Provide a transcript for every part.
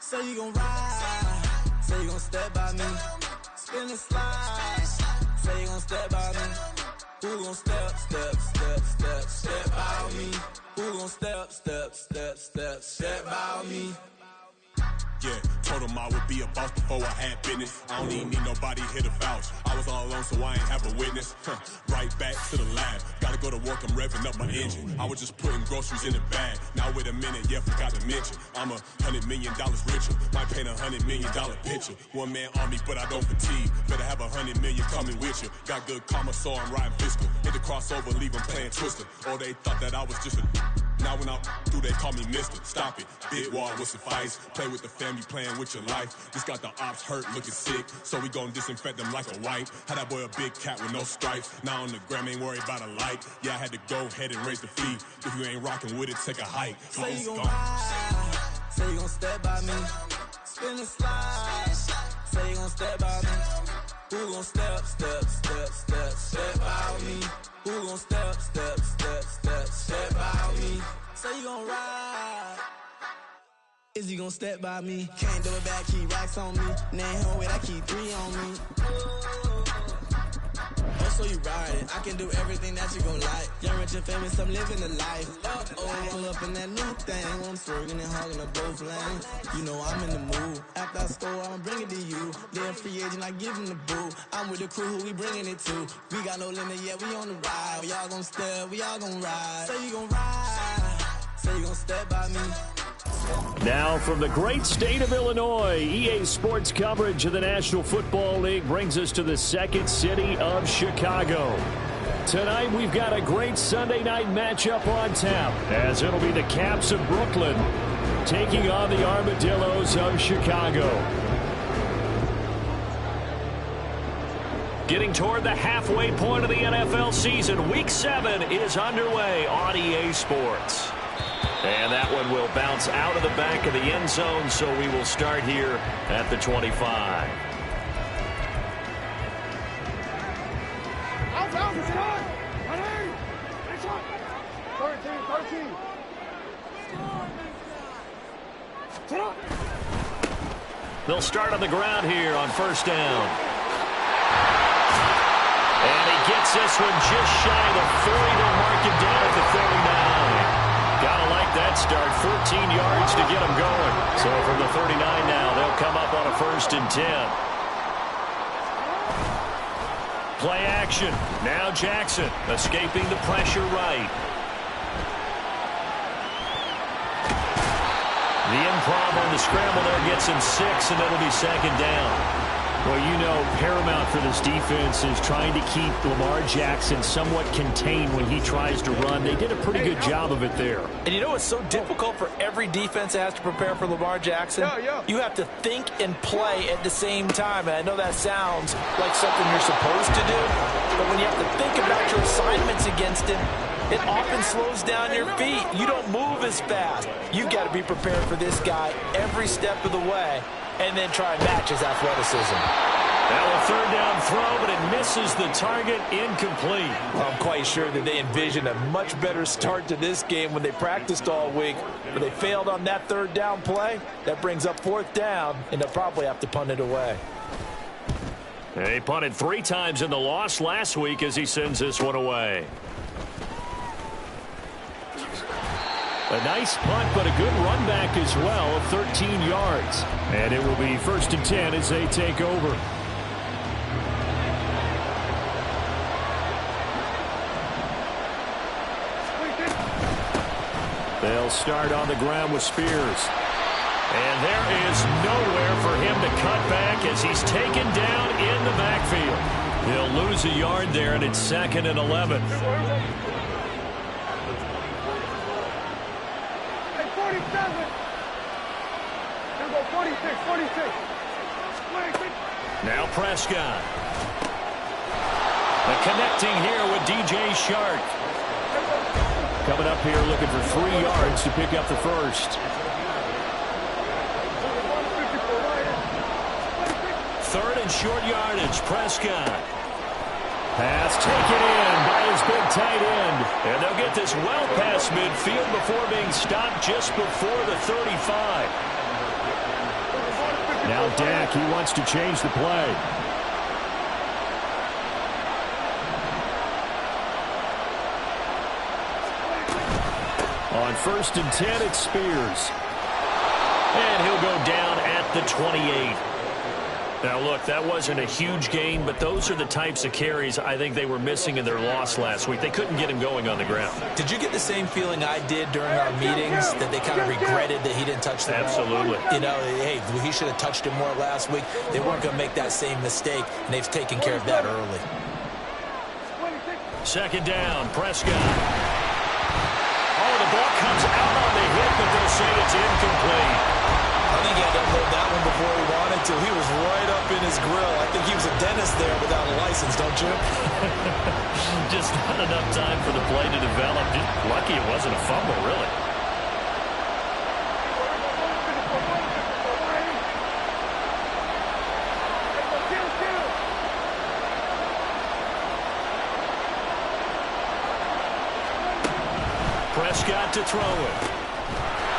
Say you gon' ride, say you gon' step by me. Spin and slide, say you gon' step by me. Who gon' step by me? Who gon' step by me? Yeah, told him I would be a boss before I had business. I don't even need nobody here to vouch. I was all alone, so I ain't have a witness. Right back to the lab. Gotta go to work, I'm revving up my engine. I was just putting groceries in the bag. Now wait a minute, yeah, forgot to mention. I'm $100 million richer. Might paint $100 million picture. One man army, but I don't fatigue. Better have 100 million coming with you. Got good karma, so I'm riding fiscal. Hit the crossover, leave them playing Twister. Or they thought that I was just a... Now when I do, they call me mister. Stop it. Big wall will suffice. Play with the family, playing with your life. This got the ops hurt, looking sick. So we gon' disinfect them like a wipe. Had that boy a big cat with no stripes. Now on the gram, ain't worried about a light. Yeah, I had to go ahead and raise the fee. If you ain't rocking with it, take a hike. Say you gon' ride, say you gon' step by me. Spin and slide, say you gon' step by me. Who gon' step by me? Who gon' step by me? Say you gon' ride. Is he gon' step by me? Can't do it back, keep racks on me. Name home with, I keep 3 on me. Oh, so you riding. I can do everything that you gon' like. Young, rich, and famous, I'm living the life. Oh, pull up in that new thing. I'm swerving and hogging up both lanes. You know I'm in the mood. After I score, I'ma bring it to you. They're free agent, I give them the boo. I'm with the crew, who we bringing it to. We got no limit, yeah, we on the ride. We all gon' step, we all gon' ride. Say you gon' ride, say you gon' step by me. Now from the great state of Illinois, EA Sports coverage of the National Football League brings us to the second city of Chicago. Tonight we've got a great Sunday night matchup on tap, as it'll be the Caps of Brooklyn taking on the Armadillos of Chicago. Getting toward the halfway point of the NFL season, Week 7 is underway on EA Sports. And that one will bounce out of the back of the end zone, so we will start here at the 25. They'll start on the ground here on first down. And he gets this one just shy of the 40. They'll mark him down at the 39. Gotta like that start. 14 yards to get them going. So from the 39 now, they'll come up on a 1st and 10. Play action. Now Jackson escaping the pressure right. The improv on the scramble there gets him 6, and it'll be 2nd down. Well, you know, paramount for this defense is trying to keep Lamar Jackson somewhat contained when he tries to run. They did a pretty good job of it there. And you know it's so difficult for every defense that has to prepare for Lamar Jackson? You have to think and play at the same time. And I know that sounds like something you're supposed to do, but when you have to think about your assignments against him, it often slows down your feet. You don't move as fast. You got to be prepared for this guy every step of the way, and then try and match his athleticism. Now a 3rd down throw, but it misses the target. Incomplete. I'm quite sure that they envisioned a much better start to this game when they practiced all week, but they failed on that 3rd down play. That brings up 4th down, and they'll probably have to punt it away. He punted 3 times in the loss last week as he sends this one away. A nice punt, but a good run back as well of 13 yards. And it will be 1st and 10 as they take over. They'll start on the ground with Spears. And there is nowhere for him to cut back as he's taken down in the backfield. He'll lose a yard there, and it's 2nd and 11. Now Prescott. Connecting here with DJ Shark. Coming up here looking for 3 yards to pick up the 1st. 3rd and short yardage. Prescott. Pass taken in by his big tight end. And they'll get this well past midfield before being stopped just before the 35. Now Dak, he wants to change the play. On 1st and 10, it's Spears. And he'll go down at the 28. Now, look, that wasn't a huge gain, but those are the types of carries I think they were missing in their loss last week. They couldn't get him going on the ground. Did you get the same feeling I did during our meetings, that they kind of regretted that he didn't touch the ball? Absolutely. You know, hey, he should have touched him more last week. They weren't going to make that same mistake, and they've taken care of that early. 2nd down, Prescott. Oh, the ball comes out on the hit, but they'll say it's incomplete. I think he had to unload that one before he wanted to. He was right up in his grill. I think he was a dentist there without a license, don't you? Just not enough time for the play to develop. Just lucky it wasn't a fumble, really. Prescott to throw it.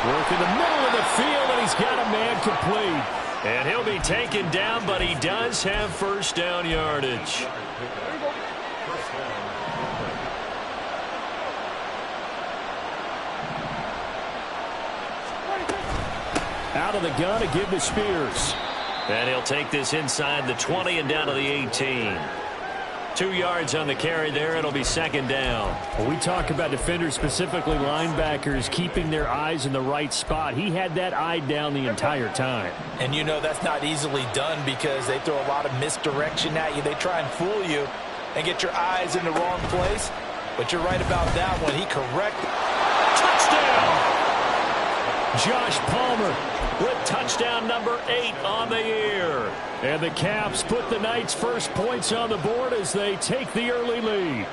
Work in the middle of the field, and he's got a man complete. And he'll be taken down, but he does have 1st down yardage. Out of the gun to give to Spears. And he'll take this inside the 20 and down to the 18. 2 yards on the carry there. It'll be 2nd down. Well, we talk about defenders, specifically linebackers, keeping their eyes in the right spot. He had that eye down the entire time. And you know that's not easily done because they throw a lot of misdirection at you. They try and fool you and get your eyes in the wrong place. But you're right about that one. He corrected. Touchdown! Josh Palmer with touchdown number 8 on the year. And the Caps put the Knights' first points on the board as they take the early lead.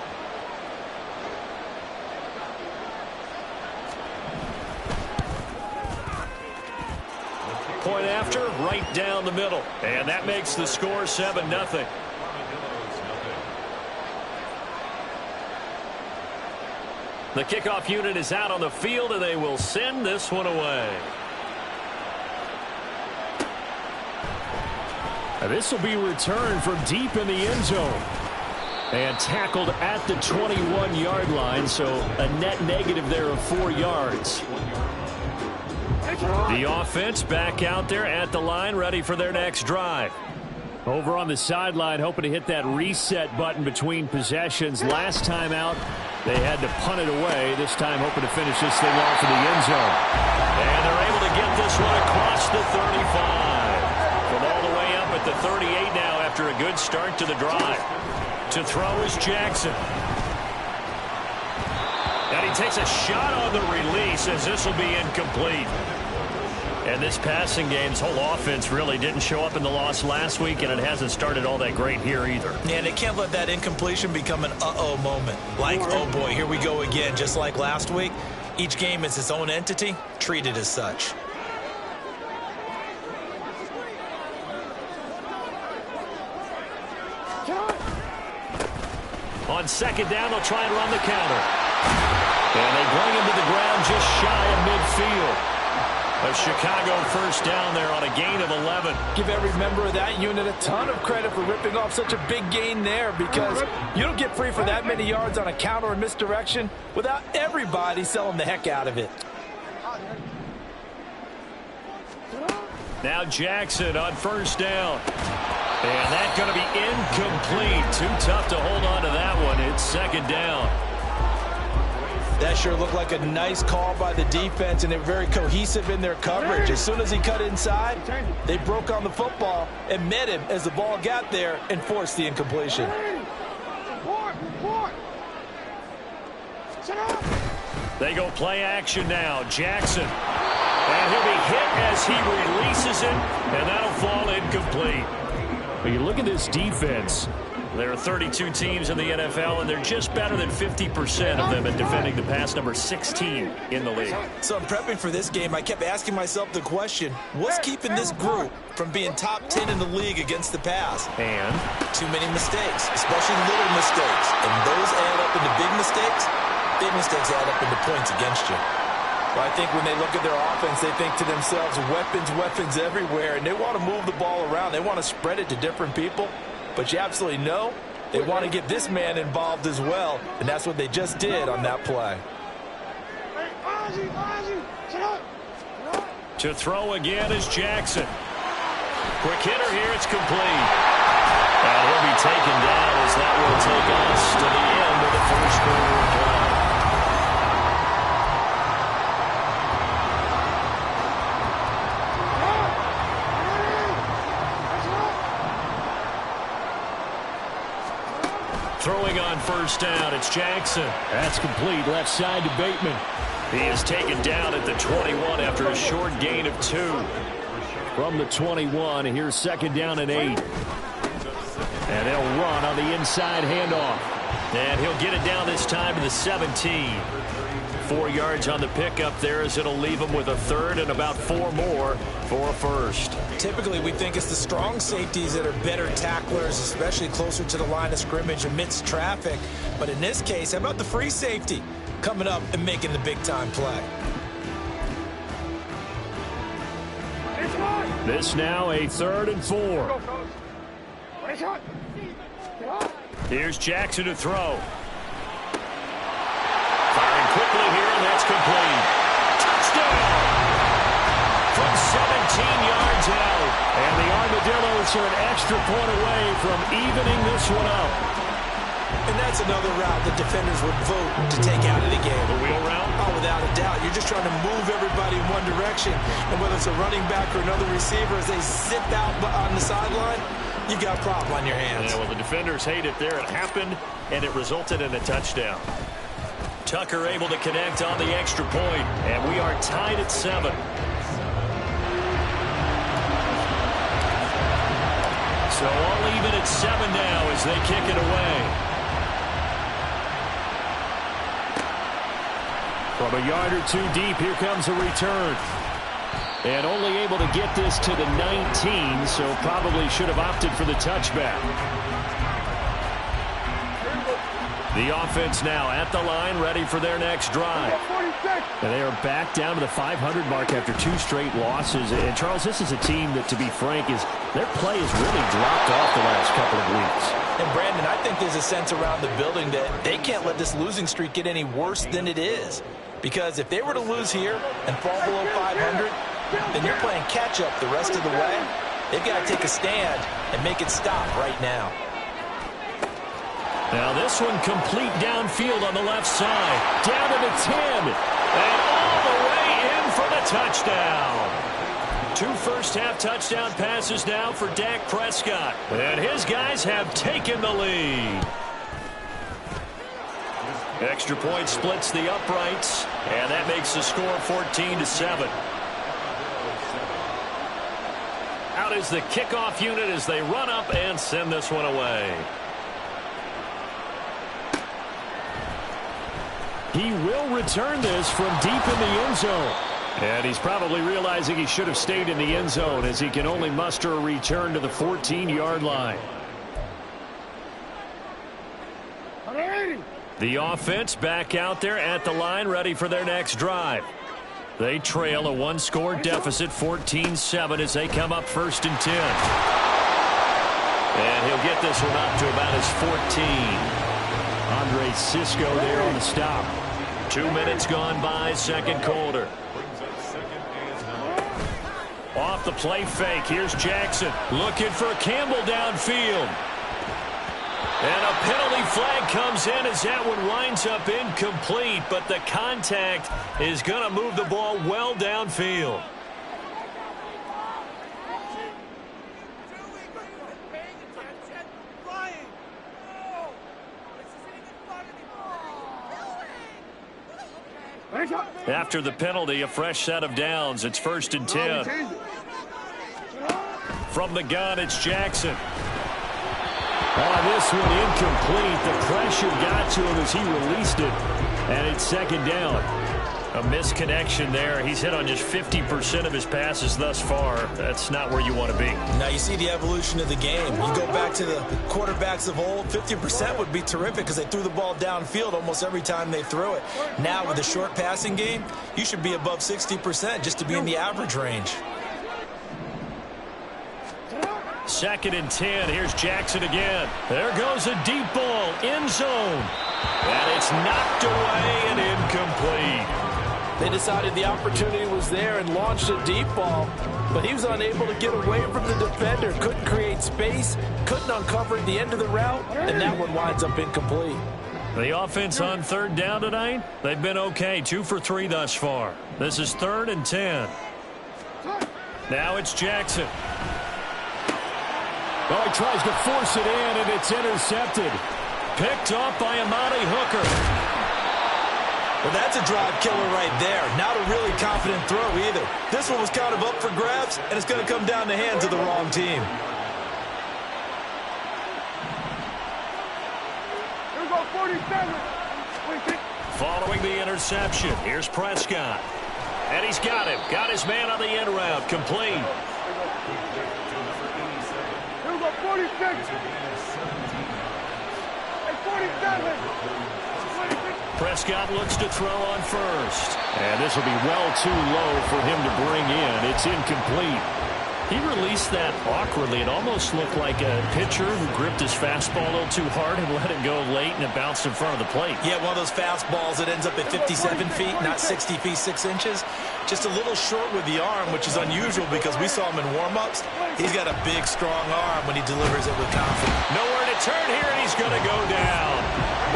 Point after, right down the middle. And that makes the score 7-0. The kickoff unit is out on the field, and they will send this one away. This will be returned from deep in the end zone. And tackled at the 21-yard line, so a net negative there of 4 yards. The offense back out there at the line, ready for their next drive. Over on the sideline, hoping to hit that reset button between possessions. Last time out, they had to punt it away. This time hoping to finish this thing off in the end zone. And they're able to get this one across the 35. From all the way up at the 38 now after a good start to the drive. To throw is Jackson. And he takes a shot on the release as this will be incomplete. And this passing game, this whole offense really didn't show up in the loss last week, and it hasn't started all that great here either. And they can't let that incompletion become an uh-oh moment. Like, oh boy, here we go again, just like last week. Each game is its own entity, treated as such. On 2nd down, they'll try and run the counter. And they bring him to the ground just shy of midfield. A Chicago 1st down there on a gain of 11. Give every member of that unit a ton of credit for ripping off such a big gain there, because you don't get free for that many yards on a counter or misdirection without everybody selling the heck out of it. Now Jackson on 1st down. And that's going to be incomplete. Too tough to hold on to that one. It's 2nd down. That sure looked like a nice call by the defense, and they're very cohesive in their coverage. As soon as he cut inside, they broke on the football and met him as the ball got there and forced the incompletion. They go play action now. Jackson. And he'll be hit as he releases it, and that'll fall incomplete. But you look at this defense. There are 32 teams in the NFL, and they're just better than 50% of them at defending the pass, number 16 in the league. So in prepping for this game, I kept asking myself the question, what's keeping this group from being top 10 in the league against the pass? And? Too many mistakes, especially little mistakes. And those add up into big mistakes. Big mistakes add up into points against you. Well, I think when they look at their offense, they think to themselves, weapons, weapons everywhere, and they want to move the ball around. They want to spread it to different people, but you absolutely know they want to get this man involved as well, and that's what they just did on that play. To throw again is Jackson. Quick hitter here, it's complete. And he'll be taken down as that will take us to the end of the first quarter of play. Throwing on first down, it's Jackson. That's complete, left side to Bateman. He is taken down at the 21 after a short gain of 2. From the 21, here's second down and 8. And they'll run on the inside handoff. And he'll get it down this time to the 17. 4 yards on the pickup there as it'll leave him with a third and about 4 more for a first. Typically, we think it's the strong safeties that are better tacklers, especially closer to the line of scrimmage amidst traffic. But in this case, how about the free safety coming up and making the big-time play? This now a 3rd and 4. Here's Jackson to throw. Firing quickly here, and that's complete. Touchdown! From 17 yards out. And the Armadillos are an extra point away from evening this one up. And that's another route the defenders would vote to take out of the game. The wheel route? Oh, without a doubt. You're just trying to move everybody in one direction. And whether it's a running back or another receiver, as they sit out on the sideline, you got a problem on your hands. Yeah, well, the defenders hate it there. It happened, and it resulted in a touchdown. Tucker able to connect on the extra point, and we are tied at 7. So all even at 7 now as they kick it away. From a yard or 2 deep, here comes a return. And only able to get this to the 19, so probably should have opted for the touchback. The offense now at the line, ready for their next drive. And they are back down to the 500 mark after 2 straight losses. And, Charles, this is a team that, to be frank, their play has really dropped off the last couple of weeks. And, Brandon, I think there's a sense around the building that they can't let this losing streak get any worse than it is. Because if they were to lose here and fall below 500, then you're playing catch-up the rest of the way. They've got to take a stand and make it stop right now. Now this one complete downfield on the left side. Down to the 10. And all the way in for the touchdown. 2 first-half touchdown passes now for Dak Prescott. And his guys have taken the lead. Extra point splits the uprights. And that makes the score 14-7. Out is the kickoff unit as they run up and send this one away. He will return this from deep in the end zone. And he's probably realizing he should have stayed in the end zone as he can only muster a return to the 14-yard line. The offense back out there at the line, ready for their next drive. They trail a 1-score deficit, 14-7, as they come up 1st and 10. And he'll get this one up to about his 14. Andre Sisco there on the stop. 2 minutes gone by, second quarter. Off the play fake, here's Jackson. Looking for Campbell downfield. And a penalty flag comes in as that one winds up incomplete, but the contact is going to move the ball well downfield. After the penalty, a fresh set of downs. It's 1st and 10. From the gun, it's Jackson. Oh, this one incomplete. The pressure got to him as he released it. And it's 2nd down. A misconnection there. He's hit on just 50% of his passes thus far. That's not where you want to be. Now you see the evolution of the game. You go back to the quarterbacks of old, 50% would be terrific because they threw the ball downfield almost every time they threw it. Now with the short passing game, you should be above 60% just to be in the average range. 2nd and 10. Here's Jackson again. There goes a deep ball. End zone. And it's knocked away and incomplete. They decided the opportunity was there and launched a deep ball, but he was unable to get away from the defender. Couldn't create space, couldn't uncover the end of the route, and that one winds up incomplete. The offense on 3rd down tonight, they've been okay. 2 for 3 thus far. This is 3rd and 10. Now it's Jackson. Oh, he tries to force it in, and it's intercepted. Picked off by Amani Hooker. Well, that's a drive killer right there. Not a really confident throw either. This one was kind of up for grabs, and it's going to come down the hands of the wrong team. Here we go, 47. Following the interception, here's Prescott. And he's got him. Got his man on the end route. Complete. Here we go, 46. And 47. Prescott looks to throw on first. And this will be well too low for him to bring in. It's incomplete. He released that awkwardly. It almost looked like a pitcher who gripped his fastball a little too hard and let it go late, and it bounced in front of the plate. Yeah, one of those fastballs that ends up at 57 feet, not 60 feet, 6 inches. Just a little short with the arm, which is unusual because we saw him in warm-ups. He's got a big, strong arm when he delivers it with confidence. Nowhere to turn here, and he's going to go down.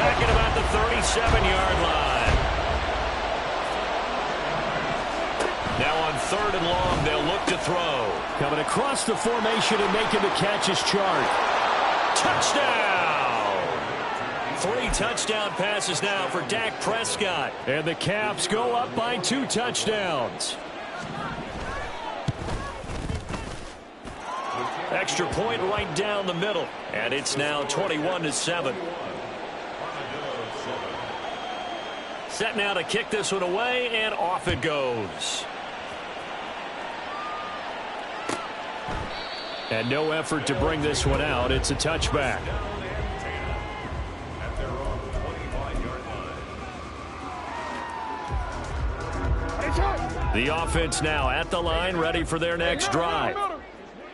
Back at about the 37-yard line. Now on 3rd and long, they'll look to throw. Coming across the formation and making the catch is Chark. Touchdown! 3 touchdown passes now for Dak Prescott. And the Caps go up by 2 touchdowns. Extra point right down the middle. And it's now 21-7. Set now to kick this one away, and off it goes. And no effort to bring this one out. It's a touchback. The offense now at the line, ready for their next drive.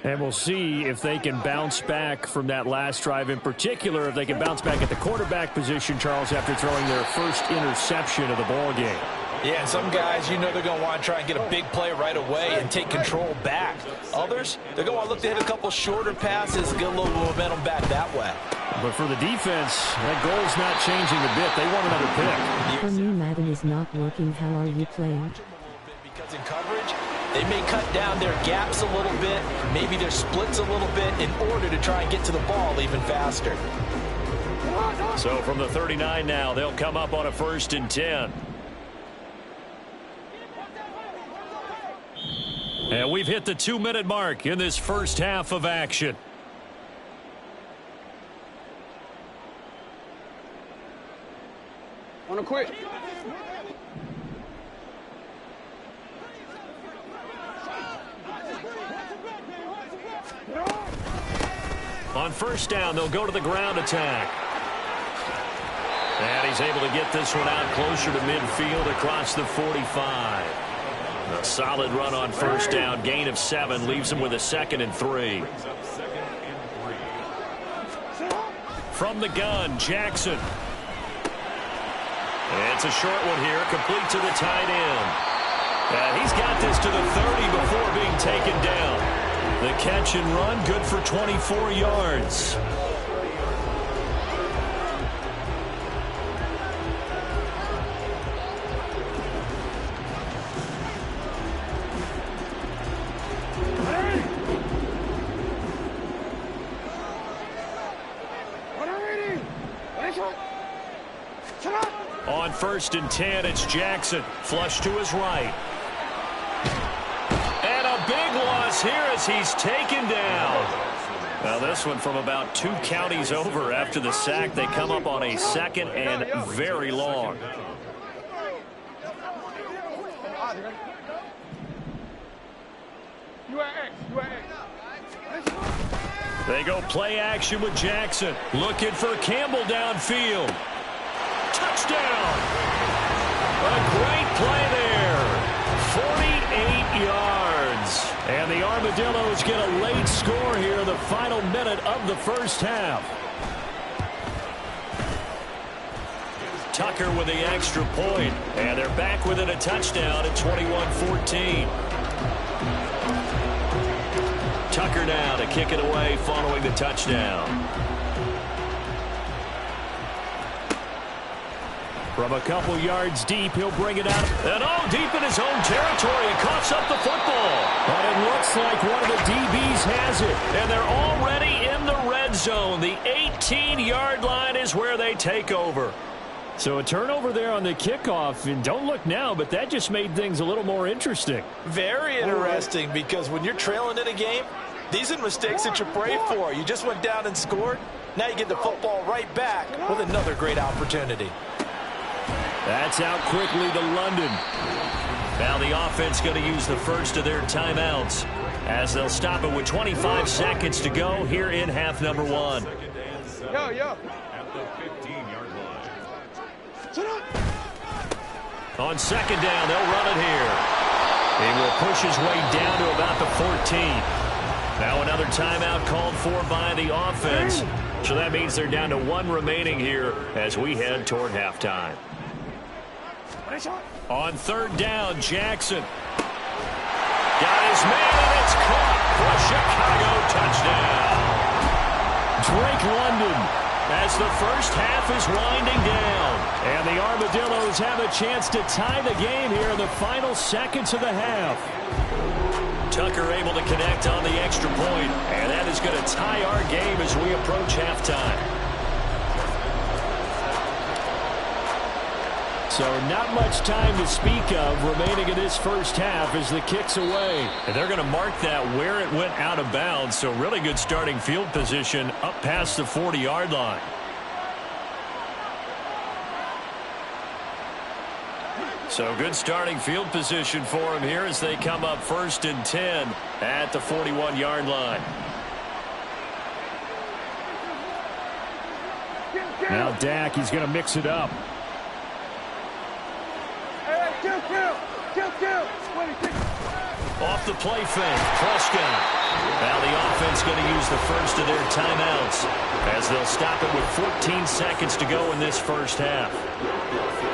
And we'll see if they can bounce back from that last drive, in particular, if they can bounce back at the quarterback position, Charles, after throwing their first interception of the ball game. Yeah, some guys, you know they're going to want to try and get a big play right away and take control back. Others, they're going to look to hit a couple shorter passes, get a little momentum back that way. But for the defense, that goal's not changing a bit. They want another pick. For me, Madden is not working. How are you playing? Because in coverage, they may cut down their gaps a little bit, maybe their splits a little bit in order to try and get to the ball even faster. So from the 39 now, they'll come up on a 1st and 10. And we've hit the 2-minute mark in this first half of action. Wanna quit? On 1st down, they'll go to the ground attack. And he's able to get this one out closer to midfield across the 45. A solid run on 1st down. Gain of 7 leaves him with a 2nd and 3. From the gun, Jackson. It's a short one here, complete to the tight end. And he's got this to the 30 before being taken down. The catch and run, good for 24 yards. On 1st and 10, it's Jackson. Flush to his right. And a big loss here as he's taken down. Now this one from about 2 counties over after the sack. They come up on a 2nd and very long. You at X. You at X. They go play action with Jackson. Looking for Campbell downfield. Touchdown! A great play there. 48 yards. And the Armadillos get a late score here in the final minute of the first half. Tucker with the extra point. And they're back within a touchdown at 21-14. Tucker now to kick it away following the touchdown. From a couple yards deep, he'll bring it out. And all deep in his own territory. He coughs up the football. But it looks like one of the DBs has it. And they're already in the red zone. The 18-yard line is where they take over. So a turnover there on the kickoff, and don't look now, but that just made things a little more interesting. Very interesting, because when you're trailing in a game, these are mistakes that you pray for. You just went down and scored. Now you get the football right back with another great opportunity. That's out quickly to London. Now the offense going to use the first of their timeouts as they'll stop it with 25 seconds to go here in half number one. Yo. On second down, they'll run it here. He will push his way down to about the 14. Now another timeout called for by the offense. So that means they're down to one remaining here as we head toward halftime. On third down, Jackson. Got his man, and it's caught for a Chicago touchdown. Drake London as the first half is winding down. And the Armadillos have a chance to tie the game here in the final seconds of the half. Tucker able to connect on the extra point, and that is going to tie our game as we approach halftime. So not much time to speak of remaining in this first half as the kick's away. And they're going to mark that where it went out of bounds. So really good starting field position up past the 40-yard line. So good starting field position for him here as they come up 1st and 10 at the 41-yard line. Now Dak, he's going to mix it up. Off the play fake, Prescott. Now the offense going to use the first of their timeouts as they'll stop it with 14 seconds to go in this first half.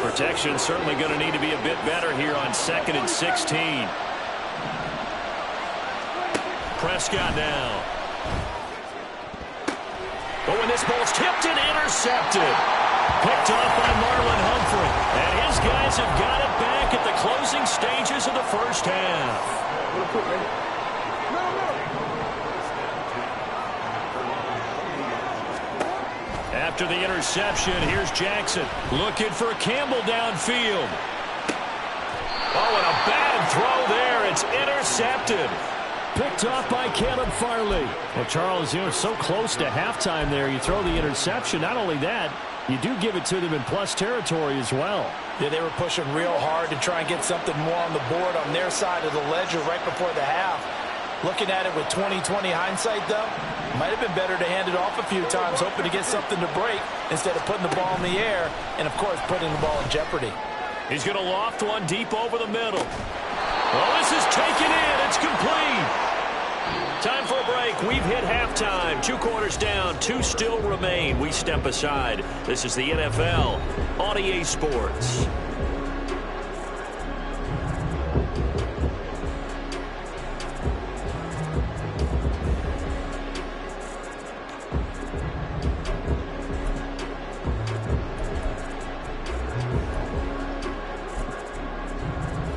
Protection certainly going to need to be a bit better here on 2nd and 16. Prescott now. Oh, and this ball's tipped and intercepted. Picked off by Marlon Humphrey. And his guys have got it back at the closing stages of the first half. After the interception, here's Jackson looking for Campbell downfield. Oh, and a bad throw there. It's intercepted. Picked off by Caleb Farley. Well, Charles, you know, so close to halftime there. You throw the interception. Not only that, you do give it to them in plus territory as well. Yeah, they were pushing real hard to try and get something more on the board on their side of the ledger right before the half. Looking at it with 20/20 hindsight, though, might have been better to hand it off a few times, hoping to get something to break instead of putting the ball in the air and, of course, putting the ball in jeopardy. He's going to loft one deep over the middle. Oh, this is taken in. It's complete. Time for a break. We've hit halftime. 2 quarters down. 2 still remain. We step aside. This is the NFL on EA Sports.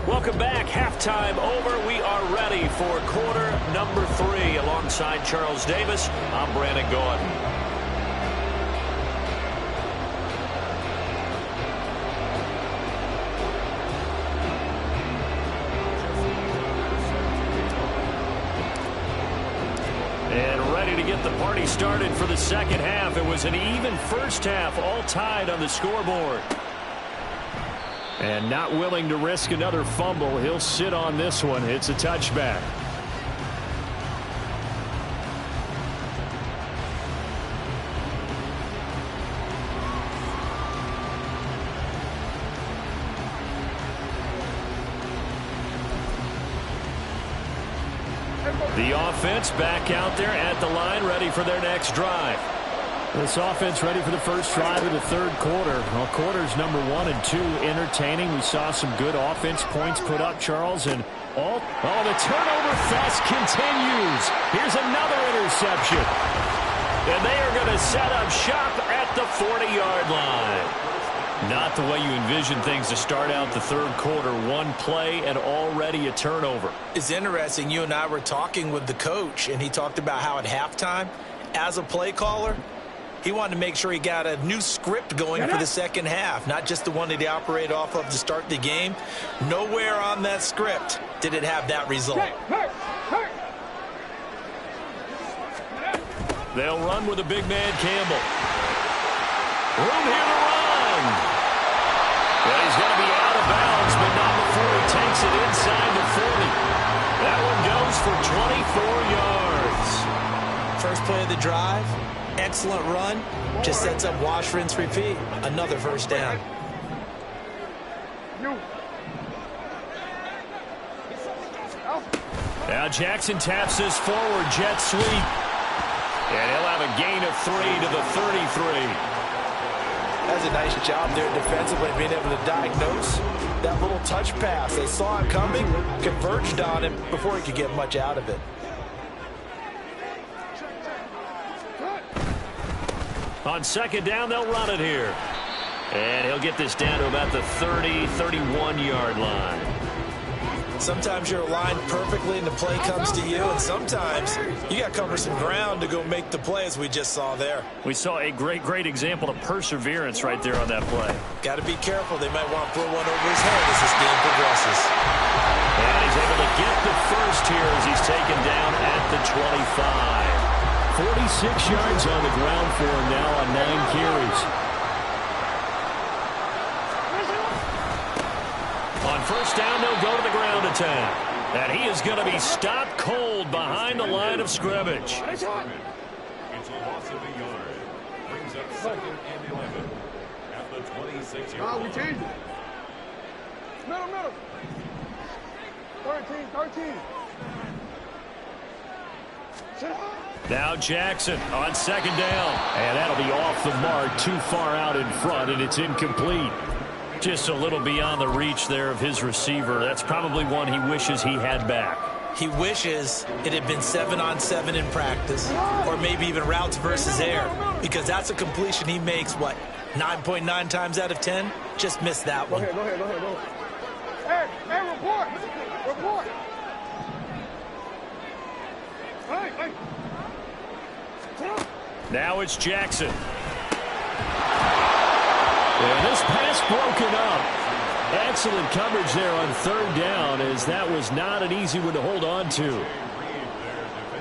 Welcome back. Halftime over. We are ready for quarter number 3. Alongside Charles Davis, I'm Brandon Gordon. And ready to get the party started for the second half. It was an even first half, all tied on the scoreboard. And not willing to risk another fumble. He'll sit on this one. It's a touchback. The offense back out there at the line, ready for their next drive. This offense ready for the first drive of the third quarter. Well, quarters number 1 and 2 entertaining. We saw some good offense points put up, Charles, and the turnover fest continues. Here's another interception. And they are going to set up shop at the 40-yard line. Not the way you envision things to start out the third quarter. One play and already a turnover. It's interesting. You and I were talking with the coach, and he talked about how at halftime, as a play caller, he wanted to make sure he got a new script going for the second half, not just the one that he operated off of to start the game. Nowhere on that script did it have that result. They'll run with a big man, Campbell. Room here to run. Well, he's going to be out of bounds, but not before he takes it inside the 40. That one goes for 24 yards. First play of the drive, excellent run. Just sets up wash, rinse, repeat. Another first down. Now Jackson taps this forward jet sweep. And he'll have a gain of 3 to the 33. That's a nice job there defensively, being able to diagnose that little touch pass. They saw it coming, converged on him before he could get much out of it. On second down, they'll run it here. And he'll get this down to about the 30-31-yard line. Sometimes you're aligned perfectly and the play comes to you, and sometimes you got to cover some ground to go make the play, as we just saw there. We saw a great example of perseverance right there on that play. Got to be careful. They might want to throw one over his head as this game progresses. And he's able to get the first here as he's taken down at the 25. 46 yards on the ground for him now on 9 carries. On first down, they'll go to the ground attack. And he is going to be stopped cold behind the line of scrimmage. It's a loss of a yard. Brings up second and 11 at the 26-yard line. We changed it. Middle. 13. Now Jackson on second down. And that'll be off the mark, too far out in front, and it's incomplete. Just a little beyond the reach there of his receiver. That's probably one he wishes he had back. He wishes it had been 7-on-7 in practice, or maybe even routes versus air, because that's a completion he makes, 9.9 times out of 10? Just missed that one. Go ahead. Hey, report. Hey. Now it's Jackson. And this pass broken up. Excellent coverage there on third down, as that was not an easy one to hold on to.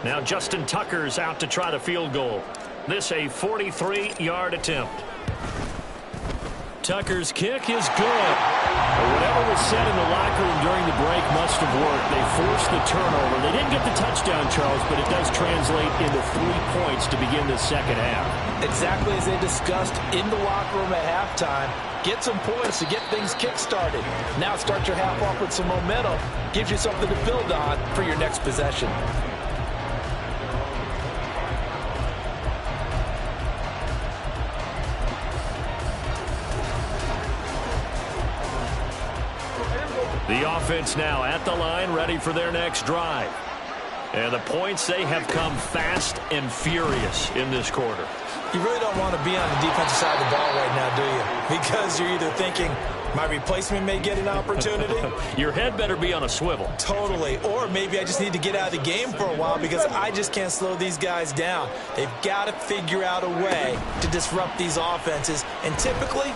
Now Justin Tucker's out to try the field goal. This a 43-yard attempt. Tucker's kick is good. Whatever was said in the locker room during the break must have worked. They forced the turnover. They didn't get the touchdown, Charles, but it does translate into 3 points to begin the second half. Exactly as they discussed in the locker room at halftime. Get some points to get things kick-started. Now start your half off with some momentum. Gives you something to build on for your next possession. The offense now at the line, ready for their next drive. And the points, they have come fast and furious in this quarter. You really don't want to be on the defensive side of the ball right now, do you? Because you're either thinking, my replacement may get an opportunity. Your head better be on a swivel. Totally. Or maybe I just need to get out of the game for a while because I just can't slow these guys down. They've got to figure out a way to disrupt these offenses. And typically,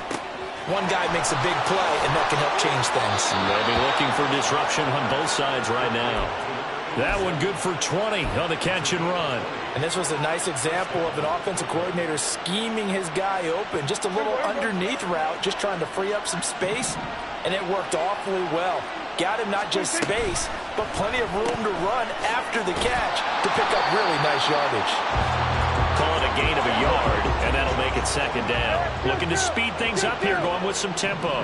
one guy makes a big play, and that can help change things. They'll be looking for disruption on both sides right now. That one good for 20 on the catch and run. And this was a nice example of an offensive coordinator scheming his guy open. Just a little underneath route, just trying to free up some space, and it worked awfully well. Got him not just space, but plenty of room to run after the catch to pick up really nice yardage. Call it a gain of a yard, and that'll make it second down. Looking to speed things up here, going with some tempo.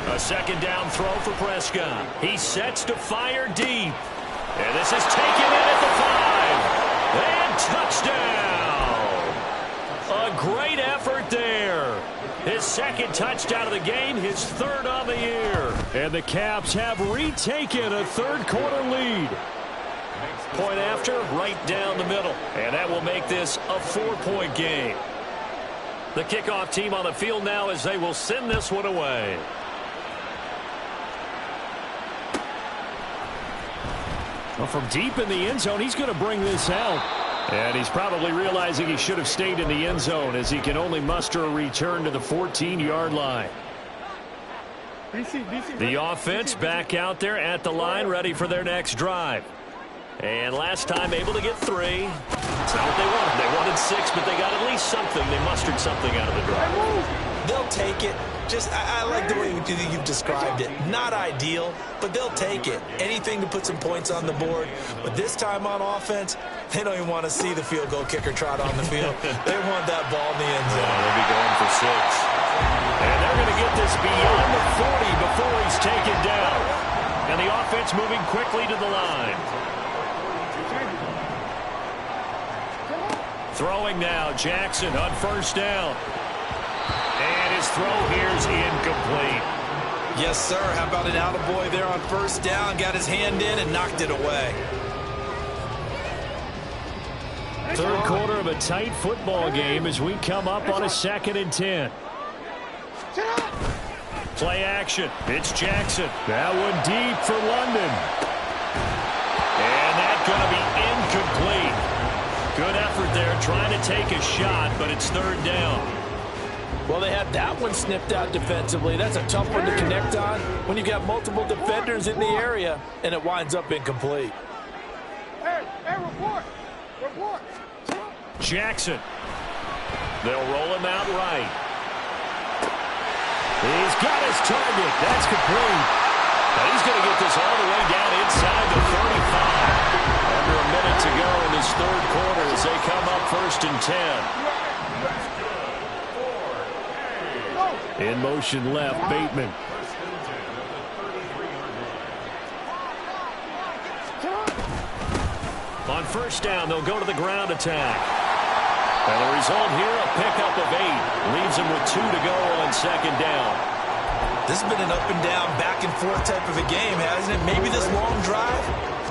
A second down throw for Prescott. He sets to fire deep. And this is taken in at the 5. And touchdown! A great effort there. His second touchdown of the game, his third on the year. And the Caps have retaken a third-quarter lead. Point after, right down the middle. And that will make this a 4-point game. The kickoff team on the field now as they will send this one away. Well, from deep in the end zone, he's going to bring this out. And he's probably realizing he should have stayed in the end zone as he can only muster a return to the 14-yard line. The offense back out there at the line, ready for their next drive. And last time able to get 3. It's not what they wanted. They wanted 6, but they got at least something. They mustered something out of the drive. They'll take it. I like the way you've described it. Not ideal, but they'll take it. Anything to put some points on the board. But this time on offense, they don't even want to see the field goal kicker trot on the field. They want that ball in the end zone. They'll be going for 6. And they're going to get this beyond the 40 before he's taken down. And the offense moving quickly to the line. Throwing now, Jackson on first down. And his throw here is incomplete. Yes, sir. How about an attaboy there on first down? Got his hand in and knocked it away. Third quarter of a tight football game as we come up on a 2nd and 10. Play action. It's Jackson. That one deep for London. And that's going to be incomplete. Good effort there trying to take a shot, but it's third down. Well, they had that one snipped out defensively. That's a tough one to connect on when you've got multiple defenders in the area, and it winds up incomplete. Hey, report! Report! Jackson. They'll roll him out right. He's got his target. That's complete. Now he's going to get this all the way down inside the 35. Under a minute to go in this third quarter as they come up 1st and 10. In motion left, Bateman. On first down, they'll go to the ground attack. And the result here, a pickup of 8. Leaves them with 2 to go on second down. This has been an up and down, back and forth type of a game, hasn't it? Maybe this long drive,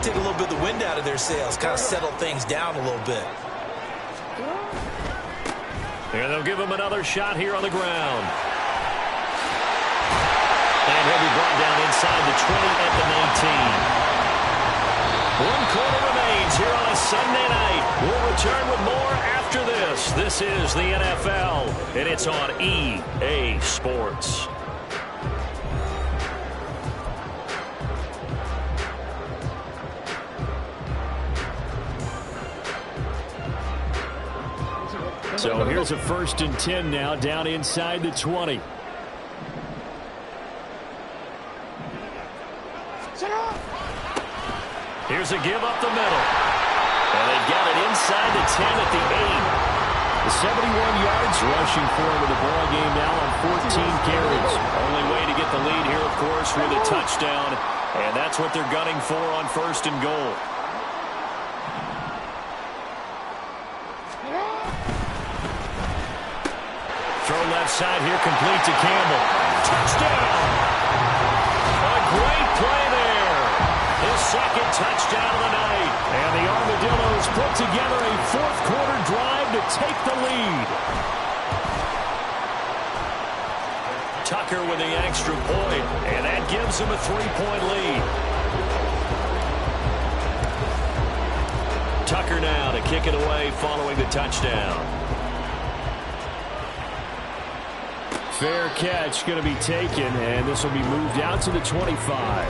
take a little bit of the wind out of their sails, kind of settle things down a little bit. And they'll give him another shot here on the ground. And he'll be brought down inside the 20 at the 19. 1 quarter remains here on a Sunday night. We'll return with more after this. This is the NFL, and it's on EA Sports. So here's a 1st and 10 now, down inside the 20. Here's a give up the middle. And they've got it inside the 10 at the 8. The 71 yards rushing forward to the ball game now on 14 carries. Only way to get the lead here, of course, with a touchdown. And that's what they're gunning for on 1st and goal. Throw left side here, complete to Campbell. Touchdown! A great play there. His second touchdown of the night. And the Armadillos put together a 4th quarter drive to take the lead. Tucker with the extra point, and that gives him a 3-point lead. Tucker now to kick it away following the touchdown. Fair catch going to be taken, and this will be moved out to the 25.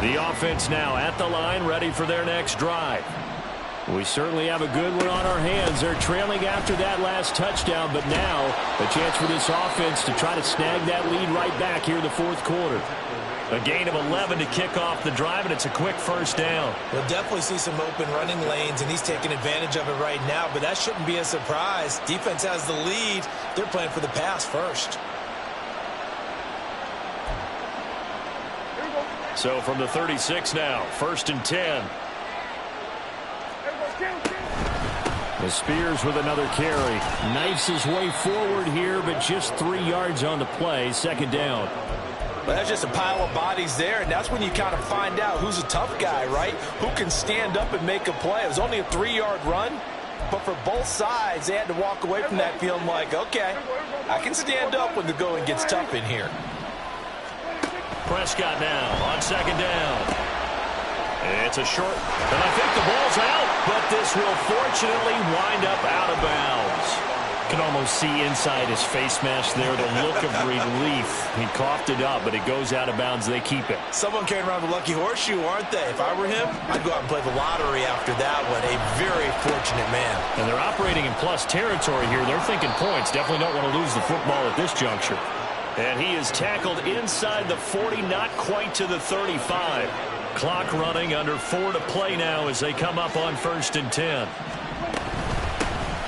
The offense now at the line, ready for their next drive. We certainly have a good one on our hands. They're trailing after that last touchdown, but now a chance for this offense to try to snag that lead right back here in the fourth quarter. A gain of 11 to kick off the drive, and it's a quick first down. We'll definitely see some open running lanes, and he's taking advantage of it right now, but that shouldn't be a surprise. Defense has the lead. They're playing for the pass first. So from the 36 now, 1st and 10. The Spears with another carry. Knifes his way forward here, but just 3 yards on the play. 2nd down. But that's just a pile of bodies there, and that's when you kind of find out who's a tough guy, right? Who can stand up and make a play. It was only a 3-yard run, but for both sides, they had to walk away from that feeling like, okay, I can stand up when the going gets tough in here. Prescott now on 2nd down. It's a short, and I think the ball's out, but this will fortunately wind up out of bounds. You can almost see inside his face mask there the look of relief. He coughed it up, but it goes out of bounds. They keep it. Someone carrying around the lucky horseshoe, aren't they? If I were him, I'd go out and play the lottery after that one. A very fortunate man. And they're operating in plus territory here. They're thinking points. Definitely don't want to lose the football at this juncture. And he is tackled inside the 40, not quite to the 35. Clock running, under 4 to play now as they come up on 1st and 10.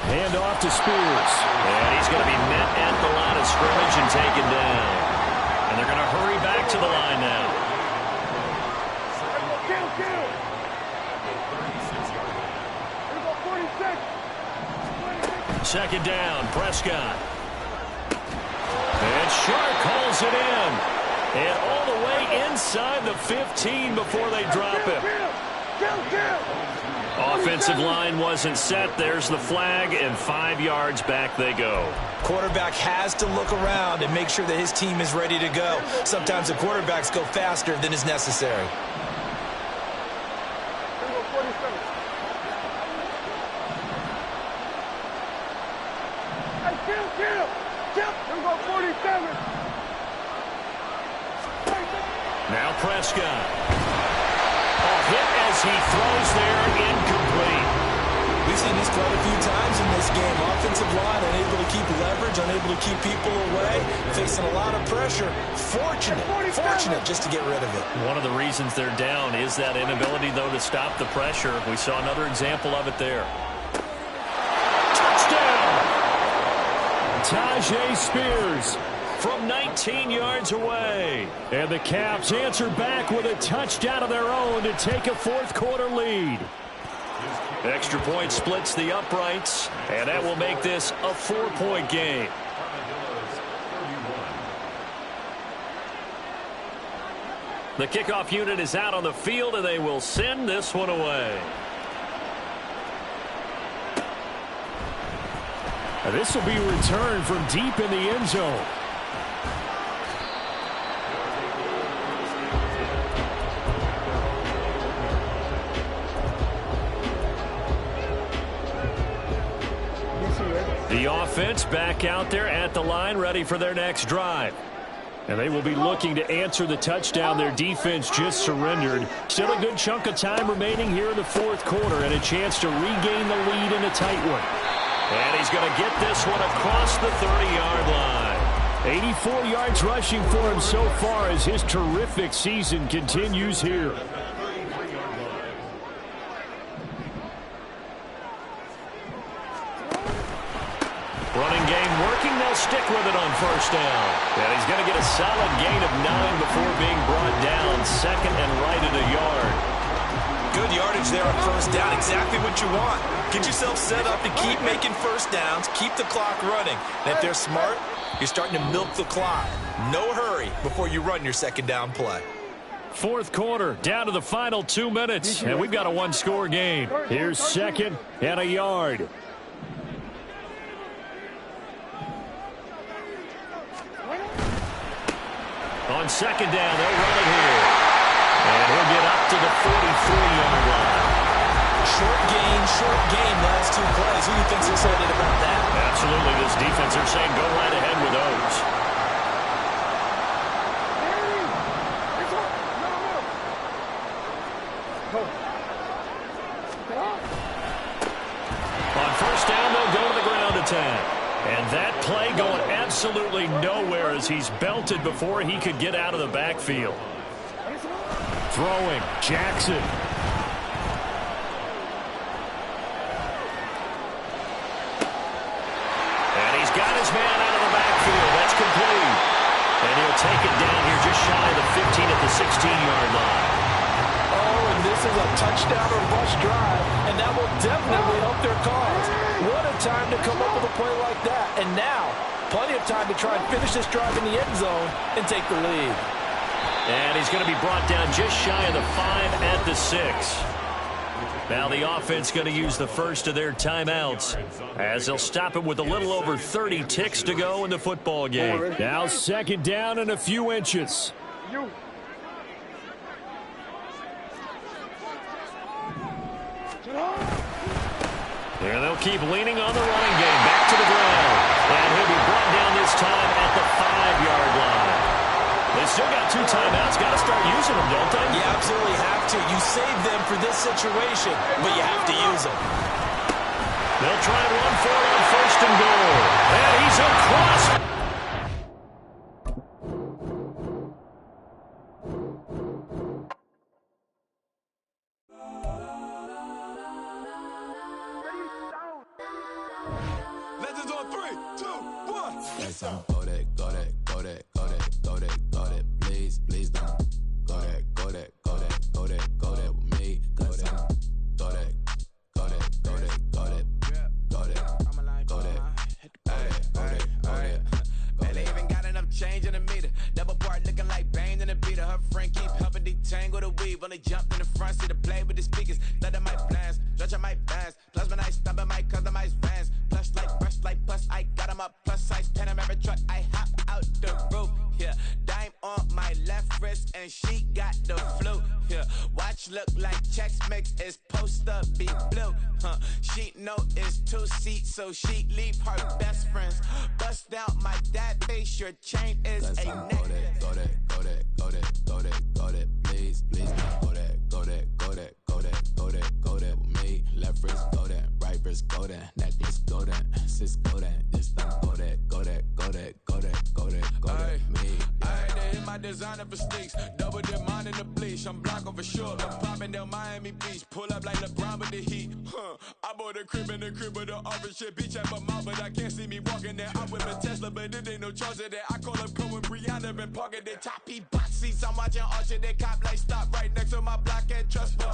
Hand off to Spears. And he's going to be met at the line of scrimmage and taken down. And they're going to hurry back to the line now. Second down, Prescott. And Shark calls it in. And all the way inside the 15 before they drop him. Offensive line wasn't set. There's the flag, and 5 yards back they go. Quarterback has to look around and make sure that his team is ready to go. Sometimes the quarterbacks go faster than is necessary. Now Prescott. A hit as he throws there, incomplete. We've seen this quite a few times in this game. Offensive line unable to keep leverage, unable to keep people away, facing a lot of pressure. Fortunate just to get rid of it. One of the reasons they're down is that inability, though, to stop the pressure. We saw another example of it there. Touchdown! Tajay Spears from 19 yards away. And the Caps answer back with a touchdown of their own to take a fourth quarter lead. Extra point splits the uprights, and that will make this a 4-point game. The kickoff unit is out on the field, and they will send this one away. This will be returned from deep in the end zone. The offense back out there at the line, ready for their next drive. And they will be looking to answer the touchdown their defense just surrendered. Still a good chunk of time remaining here in the fourth quarter, and a chance to regain the lead in a tight one. And he's going to get this one across the 30-yard line. 84 yards rushing for him so far as his terrific season continues here. Running game working. They'll stick with it on first down. And he's going to get a solid gain of 9 before being brought down. Second and right at a yard. Good yardage there on first down. Exactly what you want. Get yourself set up to keep making first downs. Keep the clock running. And if they're smart, you're starting to milk the clock. No hurry before you run your second down play. Fourth quarter, down to the final 2 minutes. And we've got a one-score game. Here's second and a yard. On second down, they'll run it here. And he'll get up to the 43-yard line. Short gain, last 2 plays. Who do you think's excited about that? Absolutely. This defense, they're saying go right ahead with those. time. And that play going absolutely nowhere as he's belted before he could get out of the backfield. Throwing, Jackson. And he's got his man out of the backfield. That's complete. And he'll take it down here just shy of the 15 at the 16-yard line. Oh, and this is a touchdown or bust drive, and that will definitely help their cause. What a time to come up with a play like that. And now, plenty of time to try and finish this drive in the end zone and take the lead. And he's going to be brought down just shy of the 5 at the 6. Now the offense going to use the first of their timeouts as they'll stop it with a little over 30 ticks to go in the football game. Now second down and a few inches. And they'll keep leaning on the running game. Back to the ground. And he'll be brought down this time at the 5-yard line. They still got 2 timeouts. Got to start using them, don't they? You absolutely have to. You save them for this situation, but you have to use them. They'll try and run for it on first and goal. And he's across. Legends on 3, 2, 1. Yes, I'm go that, go that, go that, go that, go that, go that. Please, please don't go that, go that, go that, go that, go that with me. Go that, go that, go that, go that, go that, go that, go that, go that. Man, they even got enough change in the meter. Double part looking like Bane in the beater. Her friend keep helping detangle the weave. Only jumped in the front seat to play with the speakers. Study my plans, stretch on my bands. Plus when I stumble my customized vans. Plush like brush like plus I got 'em up. Plus size Panamera truck. I hop out the roof. Yeah, dime on my left wrist and she got the flu. Yeah, watch look like checks mix is supposed to be blue. She know it's 2 seats, so she leave her best friends. Bust down my dad face. Your chain is a necklace. Go that, go that, go that, go that, go that. Please, please don't go that, go that, go that, go that, go that, go that with me. Left wrist go that, right wrist go that, necklace go that, sis go that, this don't go that, go that, go that, go that, go that, go that, me. I had to hit my designer for sneaks. Double the mine in the bleach. I'm blocking for sure. I'm popping down Miami Beach. Pull up like LeBron with the heat. I bought a crib in the crib with the office shit. Beach at my mouth, but I can't see me walking there. I'm with a Tesla, but it ain't no charge of that. I call up Cohen Brianna been parking the top box seats. I'm watching Archer. They cop like stop right next to my block and trust me.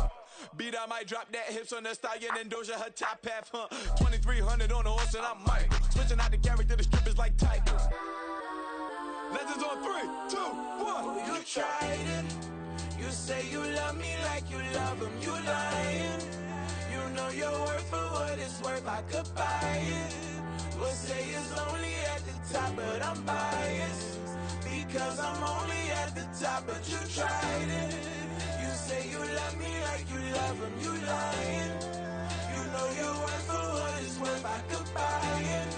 Beat I might drop that hips on the stallion and Doja her top half. 2300 on the horse and I'm Mike. Switching out the character, the strippers like Tigers. Legends on 3, 2, 1. You tried it. You say you love me like you love him. You lying. You know your worth for what it's worth. I could buy it. We'll say it's only at the top, but I'm biased. Because I'm only at the top, but you tried it. You say you love me like you love him. You lying. You know your worth for what it's worth. I could buy it.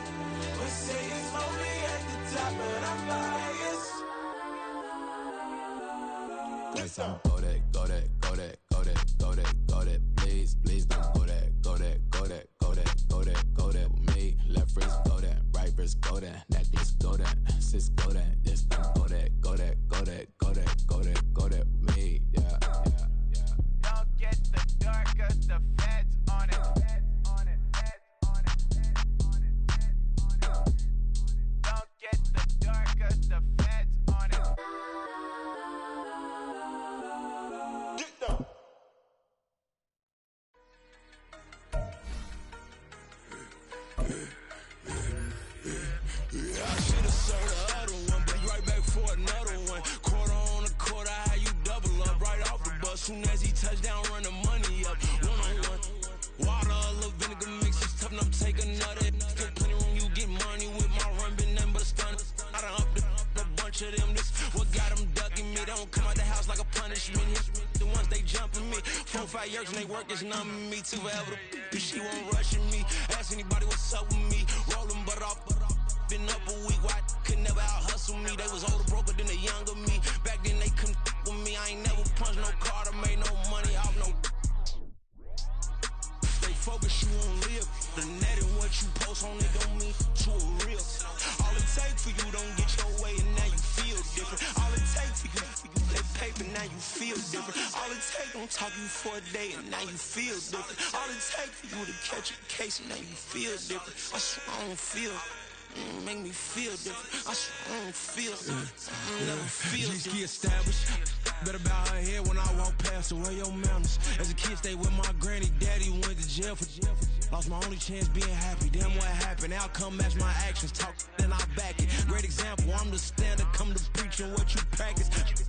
We'll say it's only at the top, but I'm biased. Yes, I'm go that, go that, go that, go that, go that, go that. Please, please don't go that, go that, go that, go that, go that, go that with me. Left wrist go that, right wrist go that, necklace go that, sis go that, this don't go that, go that, go that, go that, go that, go that with me. Yeah, yeah, yeah. Don't get the dark, cause the feds on it. Feds on it, feds on it, feds on it, feds on it. Don't get the dark, cause the feds on it. Get down. I should've sold the other one, but right back for another one. Quarter on a quarter, how you double up right off the bus. Soon as he touch down, run the money up. 1-on-1. Water, a little vinegar mix, it's tough enough, take another. Still plenty room, you get money with my run, been nothing but a stun. I done upped a bunch of them, this what got them ducking me. They don't come out the house like a punishment. The ones they jumping me. 4-5 years and they work is numbing me. Too forever the she won't rushing me. Ask anybody what's up with me. Rolling butt off. Been up a week, why could never out hustle me? They was older, broker than the younger me. Back then they couldn't with me. I ain't never punched no card or made no money off no. They focus, you won't live. The net and what you post on it don't mean don't talk you for a day and now you feel different. All it takes for you to catch a case and now you feel different. I swear I don't feel. Make me feel different. I swear I don't feel. Never feel different. Established. Better bow her head when I walk past her. Where your manners? As a kid, stayed with my granny. Daddy went to jail for lost my only chance being happy. Damn, what happened? Outcome match my actions. Talk, then I back it. Great example. I'm the standard. Come to preaching what you practice.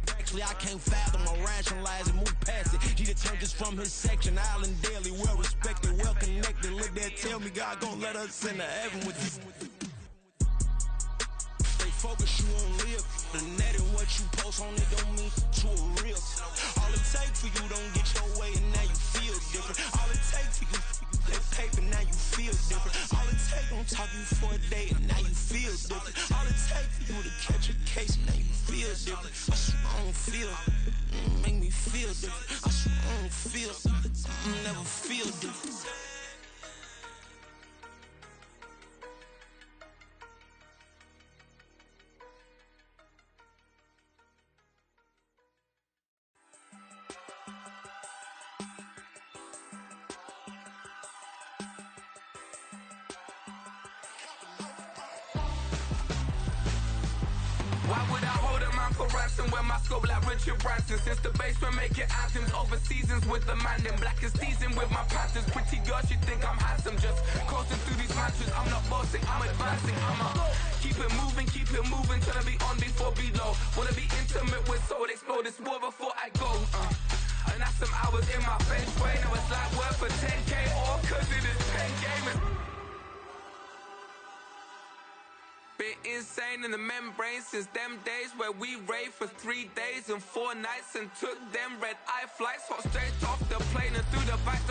Actually, I can't fathom or rationalize and move past it. He determined just from his section. Island daily, well respected, well connected. Look there, tell me God gon' let us into heaven with this. Focus, you won't live. The net and what you post on it don't mean to a real. All it takes for you don't get your way and now you feel different. All it takes for you that paper, now you feel different. All it takes don't talk you for a day and now you feel different. All it takes for you to catch a case and now you feel different. I swear I don't feel. Make me feel different. I swear I don't feel. Never feel different. Why would I hold a man for ransom when my scope like Richard Branson? Since the basement making anthems over seasons with the man in black is teasing with my panthers. Pretty girl, she think I'm handsome. Just coasting through these mantras. I'm not bossing, I'm advancing. I'ma keep it moving till I be on before below. Wanna be intimate with soul, explore this war before I go. And that's some hours in my bench way. Now it's like work for 10K or cause it is 10 gamers. Been insane in the membrane since them days where we raved for 3 days and 4 nights and took them red eye flights. Hot straight off the plane and through the back